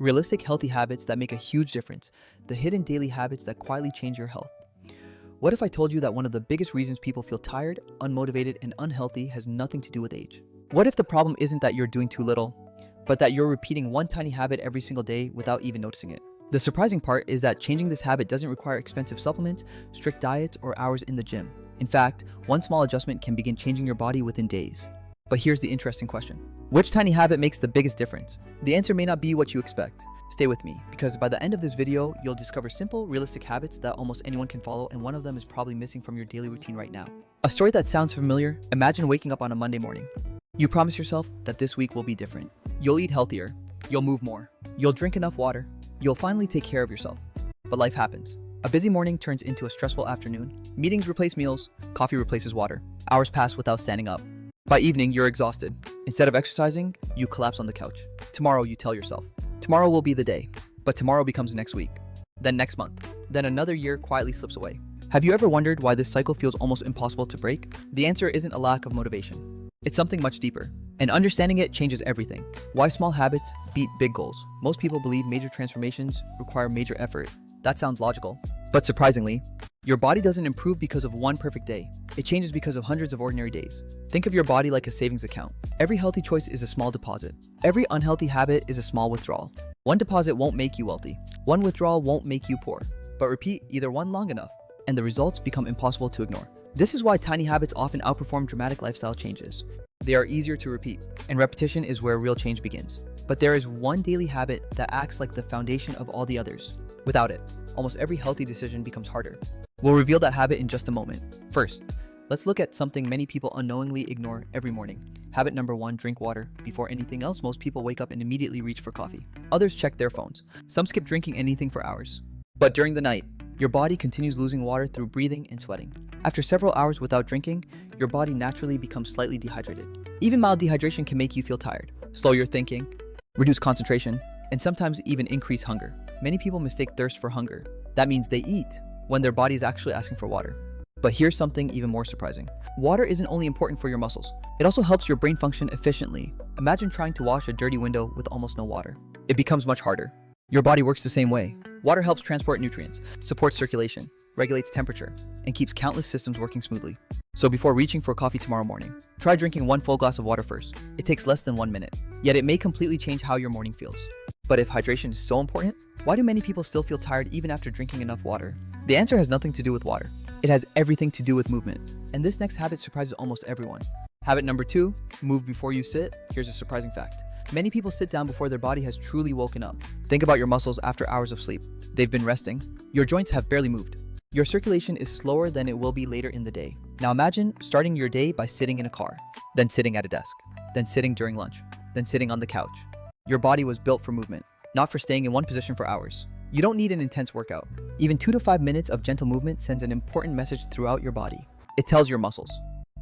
Realistic, healthy habits that make a huge difference. The hidden daily habits that quietly change your health. What if I told you that one of the biggest reasons people feel tired, unmotivated, and unhealthy has nothing to do with age? What if the problem isn't that you're doing too little, but that you're repeating one tiny habit every single day without even noticing it? The surprising part is that changing this habit doesn't require expensive supplements, strict diets, or hours in the gym. In fact, one small adjustment can begin changing your body within days. But here's the interesting question. Which tiny habit makes the biggest difference? The answer may not be what you expect. Stay with me, because by the end of this video, you'll discover simple, realistic habits that almost anyone can follow, and one of them is probably missing from your daily routine right now. A story that sounds familiar: imagine waking up on a Monday morning. You promise yourself that this week will be different. You'll eat healthier, you'll move more, you'll drink enough water, you'll finally take care of yourself. But life happens. A busy morning turns into a stressful afternoon. Meetings replace meals, coffee replaces water. Hours pass without standing up. By evening, you're exhausted. Instead of exercising, you collapse on the couch. Tomorrow, you tell yourself, tomorrow will be the day. But tomorrow becomes next week, then next month, then another year quietly slips away. Have you ever wondered why this cycle feels almost impossible to break? The answer isn't a lack of motivation. It's something much deeper. And understanding it changes everything. Why small habits beat big goals? Most people believe major transformations require major effort. That sounds logical. But surprisingly, your body doesn't improve because of one perfect day. It changes because of hundreds of ordinary days. Think of your body like a savings account. Every healthy choice is a small deposit. Every unhealthy habit is a small withdrawal. One deposit won't make you wealthy. One withdrawal won't make you poor. But repeat either one long enough, and the results become impossible to ignore. This is why tiny habits often outperform dramatic lifestyle changes. They are easier to repeat, and repetition is where real change begins. But there is one daily habit that acts like the foundation of all the others. Without it, almost every healthy decision becomes harder. We'll reveal that habit in just a moment. First, let's look at something many people unknowingly ignore every morning. Habit number 1, drink water. Before anything else, most people wake up and immediately reach for coffee. Others check their phones. Some skip drinking anything for hours. But during the night, your body continues losing water through breathing and sweating. After several hours without drinking, your body naturally becomes slightly dehydrated. Even mild dehydration can make you feel tired, slow your thinking, reduce concentration, and sometimes even increase hunger. Many people mistake thirst for hunger. That means they eat when their body is actually asking for water. But here's something even more surprising. Water isn't only important for your muscles. It also helps your brain function efficiently. Imagine trying to wash a dirty window with almost no water. It becomes much harder. Your body works the same way. Water helps transport nutrients, supports circulation, regulates temperature, and keeps countless systems working smoothly. So before reaching for coffee tomorrow morning, try drinking one full glass of water first. It takes less than 1 minute, yet it may completely change how your morning feels. But if hydration is so important, why do many people still feel tired even after drinking enough water? The answer has nothing to do with water. It has everything to do with movement. And this next habit surprises almost everyone. Habit number 2, move before you sit. Here's a surprising fact. Many people sit down before their body has truly woken up. Think about your muscles after hours of sleep. They've been resting. Your joints have barely moved. Your circulation is slower than it will be later in the day. Now imagine starting your day by sitting in a car, then sitting at a desk, then sitting during lunch, then sitting on the couch. Your body was built for movement, not for staying in one position for hours. You don't need an intense workout. Even 2 to 5 minutes of gentle movement sends an important message throughout your body. It tells your muscles,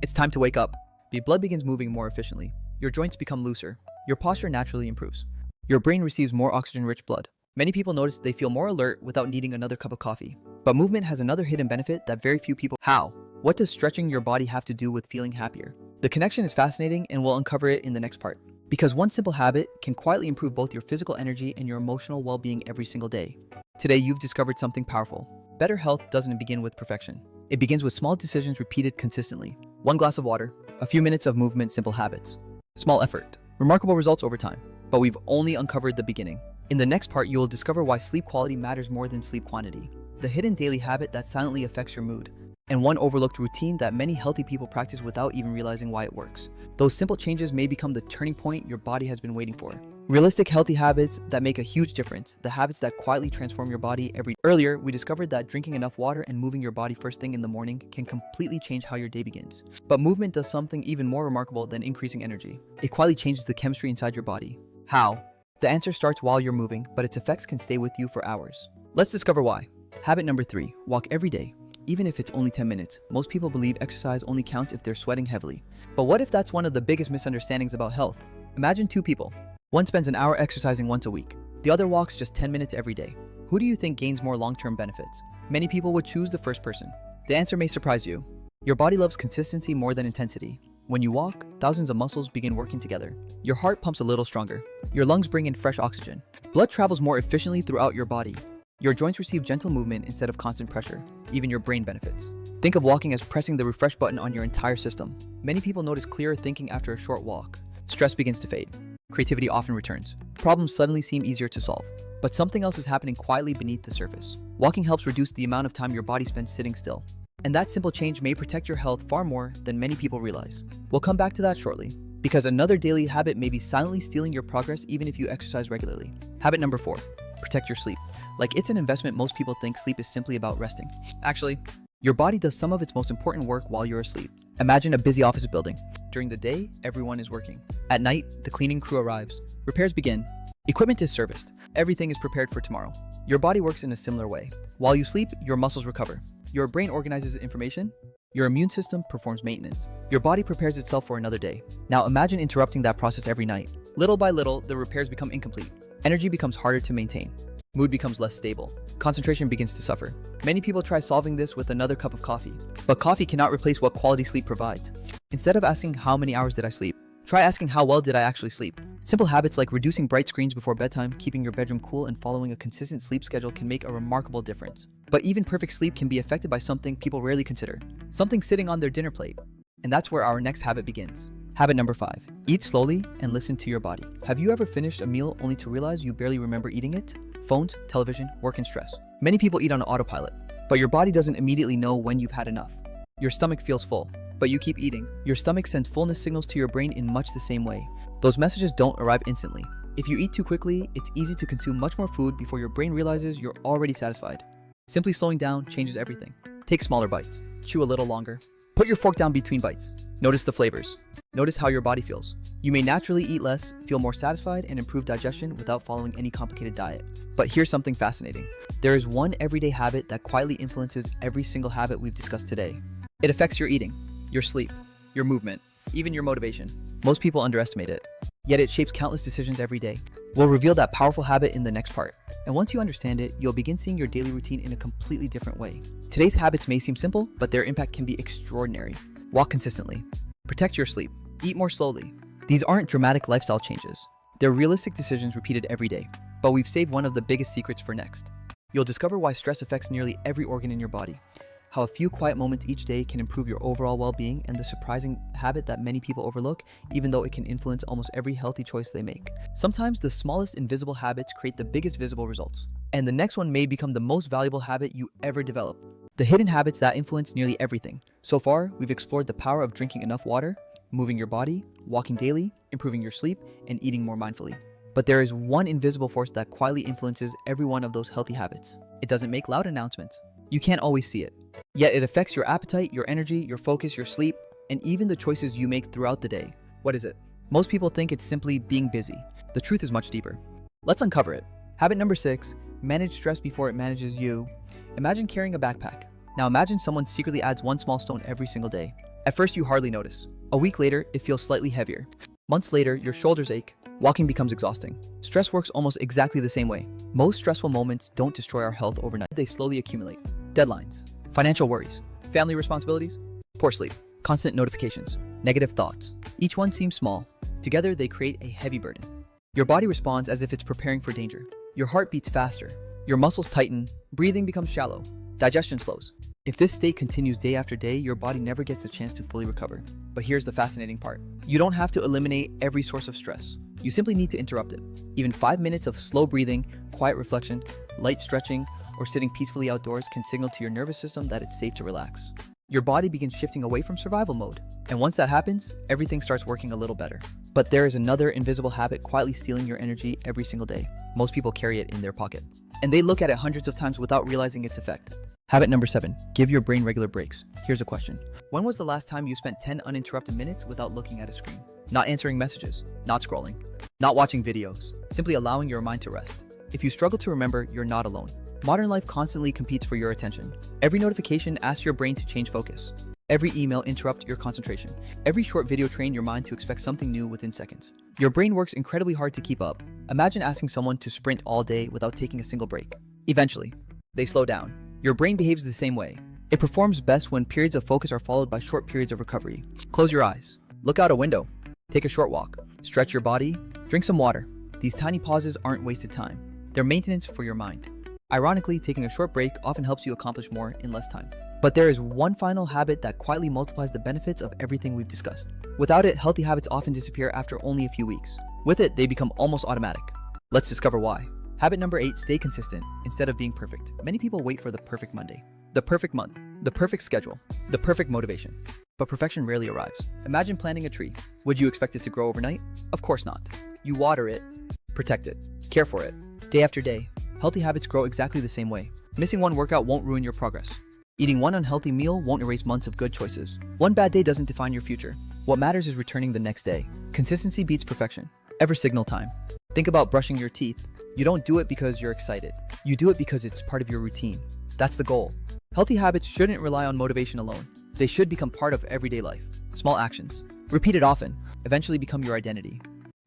it's time to wake up. Your blood begins moving more efficiently. Your joints become looser. Your posture naturally improves. Your brain receives more oxygen-rich blood. Many people notice they feel more alert without needing another cup of coffee. But movement has another hidden benefit that very few people. How? What does stretching your body have to do with feeling happier? The connection is fascinating, and we'll uncover it in the next part. Because one simple habit can quietly improve both your physical energy and your emotional well-being every single day. Today, you've discovered something powerful. Better health doesn't begin with perfection. It begins with small decisions repeated consistently. 1 glass of water, a few minutes of movement, simple habits. Small effort, remarkable results over time. But we've only uncovered the beginning. In the next part, you will discover why sleep quality matters more than sleep quantity. The hidden daily habit that silently affects your mood. And one overlooked routine that many healthy people practice without even realizing why it works. Those simple changes may become the turning point your body has been waiting for. Realistic, healthy habits that make a huge difference. The habits that quietly transform your body every day. Earlier, we discovered that drinking enough water and moving your body first thing in the morning can completely change how your day begins. But movement does something even more remarkable than increasing energy. It quietly changes the chemistry inside your body. How? The answer starts while you're moving, but its effects can stay with you for hours. Let's discover why. Habit number 3, walk every day. Even if it's only 10 minutes, most people believe exercise only counts if they're sweating heavily. But what if that's one of the biggest misunderstandings about health? Imagine 2 people. One spends an hour exercising once a week. The other walks just 10 minutes every day. Who do you think gains more long-term benefits? Many people would choose the first person. The answer may surprise you. Your body loves consistency more than intensity. When you walk, thousands of muscles begin working together. Your heart pumps a little stronger. Your lungs bring in fresh oxygen. Blood travels more efficiently throughout your body. Your joints receive gentle movement instead of constant pressure. Even your brain benefits. Think of walking as pressing the refresh button on your entire system. Many people notice clearer thinking after a short walk. Stress begins to fade. Creativity often returns. Problems suddenly seem easier to solve. But something else is happening quietly beneath the surface. Walking helps reduce the amount of time your body spends sitting still. And that simple change may protect your health far more than many people realize. We'll come back to that shortly, because another daily habit may be silently stealing your progress even if you exercise regularly. Habit number 4, protect your sleep. Like it's an investment, most people think sleep is simply about resting. Actually, your body does some of its most important work while you're asleep. Imagine a busy office building. During the day, everyone is working. At night, the cleaning crew arrives. Repairs begin. Equipment is serviced. Everything is prepared for tomorrow. Your body works in a similar way. While you sleep, your muscles recover. Your brain organizes information. Your immune system performs maintenance. Your body prepares itself for another day. Now imagine interrupting that process every night. Little by little, the repairs become incomplete. Energy becomes harder to maintain. Mood becomes less stable. Concentration begins to suffer. Many people try solving this with another cup of coffee. But coffee cannot replace what quality sleep provides. Instead of asking how many hours did I sleep, try asking how well did I actually sleep. Simple habits like reducing bright screens before bedtime, keeping your bedroom cool, and following a consistent sleep schedule can make a remarkable difference. But even perfect sleep can be affected by something people rarely consider. Something sitting on their dinner plate. And that's where our next habit begins. Habit number 5, eat slowly and listen to your body. Have you ever finished a meal only to realize you barely remember eating it? Phones, television, work, and stress. Many people eat on autopilot, but your body doesn't immediately know when you've had enough. Your stomach feels full, but you keep eating. Your stomach sends fullness signals to your brain in much the same way. Those messages don't arrive instantly. If you eat too quickly, it's easy to consume much more food before your brain realizes you're already satisfied. Simply slowing down changes everything. Take smaller bites. Chew a little longer. Put your fork down between bites. Notice the flavors. Notice how your body feels. You may naturally eat less, feel more satisfied, and improve digestion without following any complicated diet. But here's something fascinating. There is one everyday habit that quietly influences every single habit we've discussed today. It affects your eating, your sleep, your movement, even your motivation. Most people underestimate it, yet it shapes countless decisions every day. We'll reveal that powerful habit in the next part. And once you understand it, you'll begin seeing your daily routine in a completely different way. Today's habits may seem simple, but their impact can be extraordinary. Walk consistently. Protect your sleep. Eat more slowly. These aren't dramatic lifestyle changes. They're realistic decisions repeated every day. But we've saved one of the biggest secrets for next. You'll discover why stress affects nearly every organ in your body, how a few quiet moments each day can improve your overall well-being, and the surprising habit that many people overlook, even though it can influence almost every healthy choice they make. Sometimes the smallest invisible habits create the biggest visible results. And the next one may become the most valuable habit you ever develop. The hidden habits that influence nearly everything. So far, we've explored the power of drinking enough water, moving your body, walking daily, improving your sleep, and eating more mindfully. But there is one invisible force that quietly influences every one of those healthy habits. It doesn't make loud announcements. You can't always see it. Yet it affects your appetite, your energy, your focus, your sleep, and even the choices you make throughout the day. What is it? Most people think it's simply being busy. The truth is much deeper. Let's uncover it. Habit number 6, manage stress before it manages you. Imagine carrying a backpack. Now imagine someone secretly adds one small stone every single day. At first you hardly notice. A week later, it feels slightly heavier. Months later, your shoulders ache. Walking becomes exhausting. Stress works almost exactly the same way. Most stressful moments don't destroy our health overnight. They slowly accumulate. Deadlines, financial worries, family responsibilities, poor sleep, constant notifications, negative thoughts. Each one seems small. Together, they create a heavy burden. Your body responds as if it's preparing for danger. Your heart beats faster. Your muscles tighten. Breathing becomes shallow. Digestion slows. If this state continues day after day, your body never gets a chance to fully recover. But here's the fascinating part. You don't have to eliminate every source of stress. You simply need to interrupt it. Even 5 minutes of slow breathing, quiet reflection, light stretching, or sitting peacefully outdoors can signal to your nervous system that it's safe to relax. Your body begins shifting away from survival mode. And once that happens, everything starts working a little better. But there is another invisible habit quietly stealing your energy every single day. Most people carry it in their pocket. And they look at it hundreds of times without realizing its effect. Habit number 7, give your brain regular breaks. Here's a question. When was the last time you spent 10 uninterrupted minutes without looking at a screen? Not answering messages, not scrolling, not watching videos, simply allowing your mind to rest. If you struggle to remember, you're not alone. Modern life constantly competes for your attention. Every notification asks your brain to change focus. Every email interrupts your concentration. Every short video trains your mind to expect something new within seconds. Your brain works incredibly hard to keep up. Imagine asking someone to sprint all day without taking a single break. Eventually, they slow down. Your brain behaves the same way. It performs best when periods of focus are followed by short periods of recovery. Close your eyes. Look out a window. Take a short walk. Stretch your body. Drink some water. These tiny pauses aren't wasted time. They're maintenance for your mind. Ironically, taking a short break often helps you accomplish more in less time. But there is one final habit that quietly multiplies the benefits of everything we've discussed. Without it, healthy habits often disappear after only a few weeks. With it, they become almost automatic. Let's discover why. Habit number 8, stay consistent instead of being perfect. Many people wait for the perfect Monday, the perfect month, the perfect schedule, the perfect motivation. But perfection rarely arrives. Imagine planting a tree. Would you expect it to grow overnight? Of course not. You water it, protect it, care for it, day after day. Healthy habits grow exactly the same way. Missing one workout won't ruin your progress. Eating one unhealthy meal won't erase months of good choices. One bad day doesn't define your future. What matters is returning the next day. Consistency beats perfection. Ever signal time. Think about brushing your teeth. You don't do it because you're excited. You do it because it's part of your routine. That's the goal. Healthy habits shouldn't rely on motivation alone. They should become part of everyday life. Small actions, repeated often, eventually become your identity.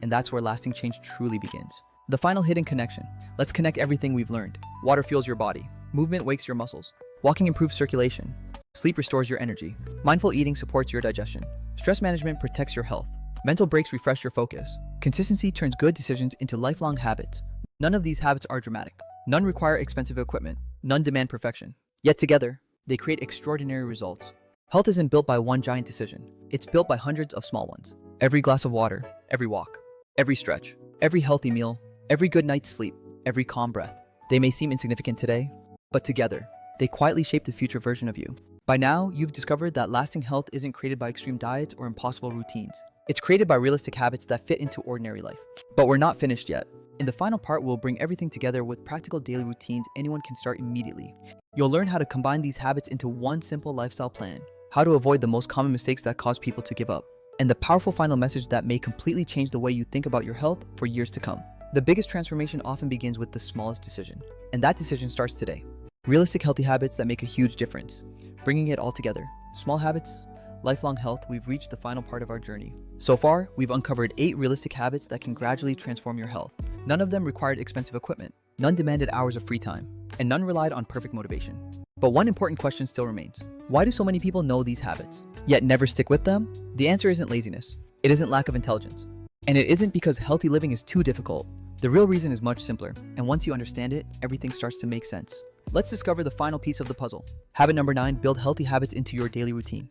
And that's where lasting change truly begins. The final hidden connection. Let's connect everything we've learned. Water fuels your body. Movement wakes your muscles. Walking improves circulation. Sleep restores your energy. Mindful eating supports your digestion. Stress management protects your health. Mental breaks refresh your focus. Consistency turns good decisions into lifelong habits. None of these habits are dramatic. None require expensive equipment. None demand perfection. Yet together, they create extraordinary results. Health isn't built by one giant decision. It's built by hundreds of small ones. Every glass of water, every walk, every stretch, every healthy meal, every good night's sleep, every calm breath. They may seem insignificant today, but together, they quietly shape the future version of you. By now, you've discovered that lasting health isn't created by extreme diets or impossible routines. It's created by realistic habits that fit into ordinary life. But we're not finished yet. In the final part, we'll bring everything together with practical daily routines anyone can start immediately. You'll learn how to combine these habits into one simple lifestyle plan, how to avoid the most common mistakes that cause people to give up, and the powerful final message that may completely change the way you think about your health for years to come. The biggest transformation often begins with the smallest decision, and that decision starts today. Realistic healthy habits that make a huge difference. Bringing it all together. Small habits, lifelong health. We've reached the final part of our journey. So far, we've uncovered 8 realistic habits that can gradually transform your health. None of them required expensive equipment. None demanded hours of free time. And none relied on perfect motivation. But one important question still remains. Why do so many people know these habits, yet never stick with them? The answer isn't laziness. It isn't lack of intelligence. And it isn't because healthy living is too difficult. The real reason is much simpler. And once you understand it, everything starts to make sense. Let's discover the final piece of the puzzle. Habit number 9, build healthy habits into your daily routine.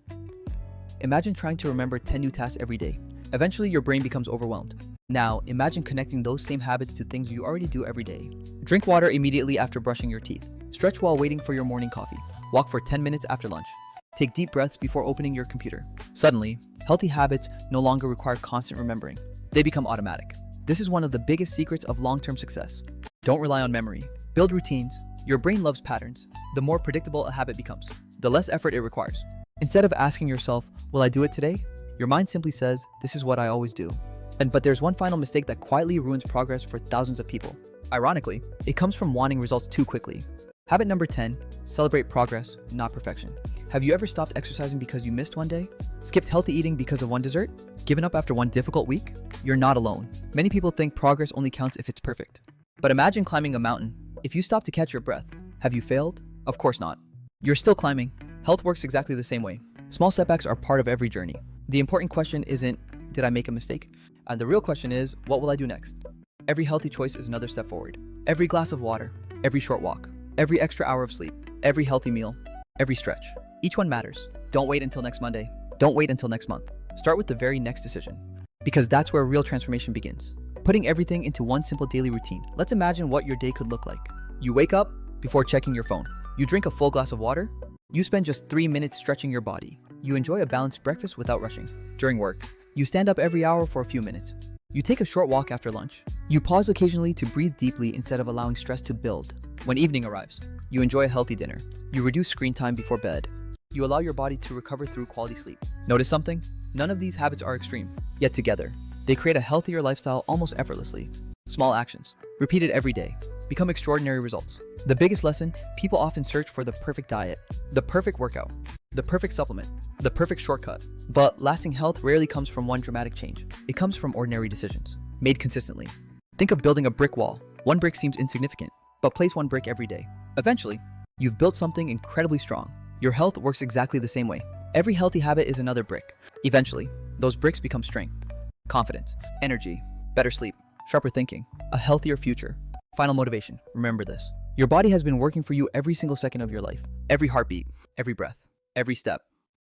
Imagine trying to remember 10 new tasks every day. Eventually, your brain becomes overwhelmed. Now, imagine connecting those same habits to things you already do every day. Drink water immediately after brushing your teeth. Stretch while waiting for your morning coffee. Walk for 10 minutes after lunch. Take deep breaths before opening your computer. Suddenly, healthy habits no longer require constant remembering. They become automatic. This is one of the biggest secrets of long-term success. Don't rely on memory. Build routines. Your brain loves patterns. The more predictable a habit becomes, the less effort it requires. Instead of asking yourself, will I do it today? Your mind simply says, this is what I always do. But there's one final mistake that quietly ruins progress for thousands of people. Ironically, it comes from wanting results too quickly. Habit number 10, celebrate progress, not perfection. Have you ever stopped exercising because you missed one day? Skipped healthy eating because of one dessert? Given up after one difficult week? You're not alone. Many people think progress only counts if it's perfect. But imagine climbing a mountain. If you stop to catch your breath, have you failed? Of course not. You're still climbing. Health works exactly the same way. Small setbacks are part of every journey. The important question isn't, did I make a mistake? And the real question is, what will I do next? Every healthy choice is another step forward. Every glass of water, every short walk, every extra hour of sleep, every healthy meal, every stretch. Each one matters. Don't wait until next Monday. Don't wait until next month. Start with the very next decision. Because that's where real transformation begins. Putting everything into one simple daily routine. Let's imagine what your day could look like. You wake up before checking your phone. You drink a full glass of water. You spend just 3 minutes stretching your body. You enjoy a balanced breakfast without rushing. During work, you stand up every hour for a few minutes. You take a short walk after lunch. You pause occasionally to breathe deeply instead of allowing stress to build. When evening arrives, you enjoy a healthy dinner. You reduce screen time before bed. You allow your body to recover through quality sleep. Notice something? None of these habits are extreme. Yet together, they create a healthier lifestyle almost effortlessly. Small actions, repeated every day, become extraordinary results. The biggest lesson, people often search for the perfect diet, the perfect workout, the perfect supplement, the perfect shortcut. But lasting health rarely comes from one dramatic change. It comes from ordinary decisions, made consistently. Think of building a brick wall. One brick seems insignificant, but place one brick every day. Eventually, you've built something incredibly strong. Your health works exactly the same way. Every healthy habit is another brick. Eventually, Those bricks become strength, confidence, energy, better sleep, sharper thinking, a healthier future. Final motivation, remember this. Your body has been working for you every single second of your life. Every heartbeat, every breath, every step.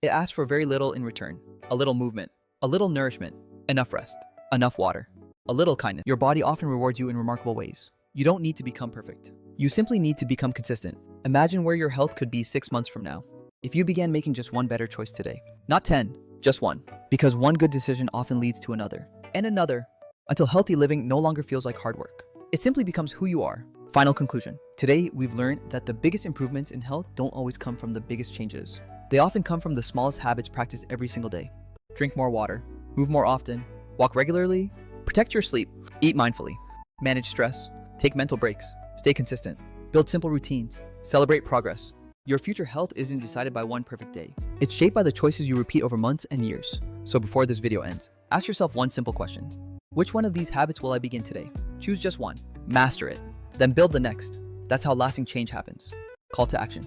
It asks for very little in return. A little movement, a little nourishment, enough rest, enough water, a little kindness. Your body often rewards you in remarkable ways. You don't need to become perfect. You simply need to become consistent. Imagine where your health could be 6 months from now if you began making just one better choice today. Not 10, just one. Because one good decision often leads to another, and another, until healthy living no longer feels like hard work. It simply becomes who you are. Final conclusion. Today, we've learned that the biggest improvements in health don't always come from the biggest changes. They often come from the smallest habits practiced every single day. Drink more water, move more often, walk regularly, protect your sleep, eat mindfully, manage stress, take mental breaks, stay consistent, build simple routines, celebrate progress. Your future health isn't decided by one perfect day. It's shaped by the choices you repeat over months and years. So before this video ends, ask yourself one simple question. Which one of these habits will I begin today? Choose just one. Master it. Then build the next. That's how lasting change happens. Call to action.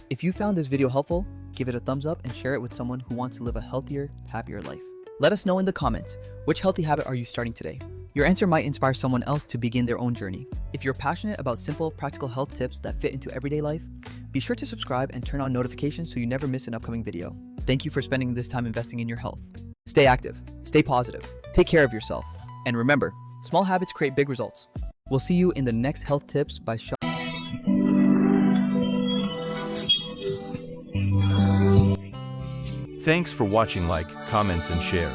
If you found this video helpful, give it a thumbs up and share it with someone who wants to live a healthier, happier life. Let us know in the comments, which healthy habit are you starting today? Your answer might inspire someone else to begin their own journey. If you're passionate about simple, practical health tips that fit into everyday life, be sure to subscribe and turn on notifications so you never miss an upcoming video. Thank you for spending this time investing in your health. Stay active, stay positive, take care of yourself, and remember, small habits create big results. We'll see you in the next Health Tips by Shah. Thanks for watching. Like, comments and share.